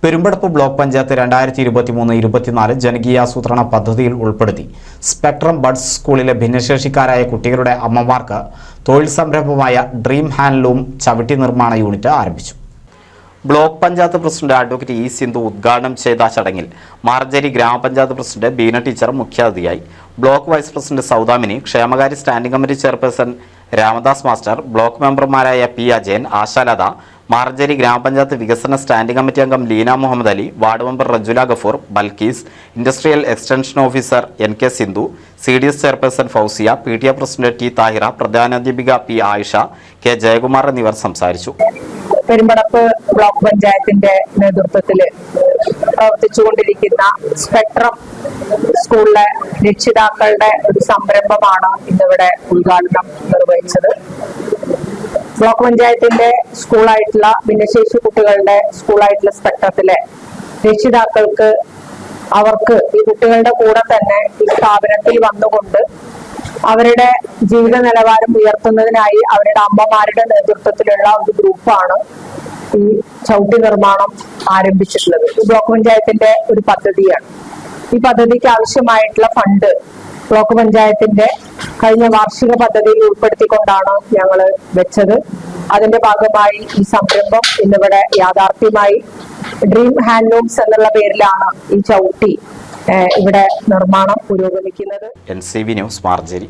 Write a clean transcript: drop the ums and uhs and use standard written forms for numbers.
Perumpadappu block panchayat 2023-24 ജനകീയാസൂത്രണ പദ്ധതിയിൽ ഉൾപ്പെടുത്തി spectrum buds സ്കൂളിലെ ഭിന്നശേഷിക്കാരായ കുട്ടികളുടെ അമ്മമാർക്ക് തൊഴിൽ സംരംഭമായ ഡ്രീം ഹാൻഡ്ലൂം ചവിട്ടി നിർമ്മാണ യൂണിറ്റ് ആരംഭിച്ചു. Block panchayat president advocate E Sindhu ഉദ്ഘാടനം ചെയ്ത ചടങ്ങിൽ മാർജരി ഗ്രാമപഞ്ചായത്ത് പ്രസിഡന്റ് ബീന ടീച്ചർ മുഖ്യാതിഥിയായി. ബ്ലോക്ക് വൈസ് പ്രസിഡന്റ് സൗദാമിനി, ക്ഷേമകാര്യ standing committee chairperson Ramadas master, block മെമ്പർമാരായ പി അജയൻ, ആശാലത, മാർജരി ഗ്രാമപഞ്ചായത്ത് വികസന സ്റ്റാൻഡിംഗ് കമ്മിറ്റി അംഗം Leena Muhammad Ali, ward member Rajula Gafoor, Balkees, industrial extension officer N K Sindhu, CDS chairperson Fousiya, PTA president T Thahira, പ്രധാനാധ്യാപിക പി ആയിഷ, കെ ജയകുമാർ എന്നിവർ സംസാരിച്ചു. പെരുമ്പടപ്പ് ബ്ലോക്ക് പഞ്ചായത്തിന്റെ നേതൃത്വത്തിൽ പ്രവർത്തിച്ചുകൊണ്ടിരിക്കുന്ന സ്പെക്ട്രം സ്കൂളിലെ രക്ഷിതാക്കളുടെ ഒരു സംരംഭമാണ് ഇന്നിവിടെ ഉദ്ഘാടനം നിർവഹിച്ചത്. ബ്ലോക്ക് പഞ്ചായത്തിന്റെ സ്കൂളായിട്ടുള്ള ഭിന്നശേഷി കുട്ടികളുടെ സ്കൂളായിട്ടുള്ള സ്പെക്ട്രത്തിലെ രക്ഷിതാക്കൾക്ക് അവർക്ക് ഈ കുട്ടികളുടെ കൂടെ തന്നെ ഈ സ്ഥാപനത്തിൽ വന്നുകൊണ്ട് അവരുടെ ജീവിത നിലവാരം ഉയർത്തുന്നതിനായി അവരുടെ അമ്മമാരുടെ നേതൃത്വത്തിലുള്ള ഒരു ഗ്രൂപ്പാണ് ഈ ചവിട്ടി നിർമ്മാണം ആരംഭിച്ചിട്ടുള്ളത്. ഈ ബ്ലോക്ക് പഞ്ചായത്തിന്റെ ഒരു പദ്ധതിയാണ്. ഈ പദ്ധതിക്ക് ആവശ്യമായിട്ടുള്ള ഫണ്ട് ബ്ലോക്ക് പഞ്ചായത്തിന്റെ കഴിഞ്ഞ വാർഷിക പദ്ധതിയിൽ ഉൾപ്പെടുത്തിക്കൊണ്ടാണ് ഞങ്ങൾ വെച്ചത്. അതിന്റെ ഭാഗമായി ഈ സംരംഭം ഇന്നിവിടെ യാഥാർത്ഥ്യമായി. ഡ്രീം ഹാൻഡ്ലൂംസ് എന്നുള്ള പേരിലാണ് ഈ ചവിട്ടി ഇവിടെ നിർമ്മാണം പുരോഗമിക്കുന്നത്. NCV news മാർജരി.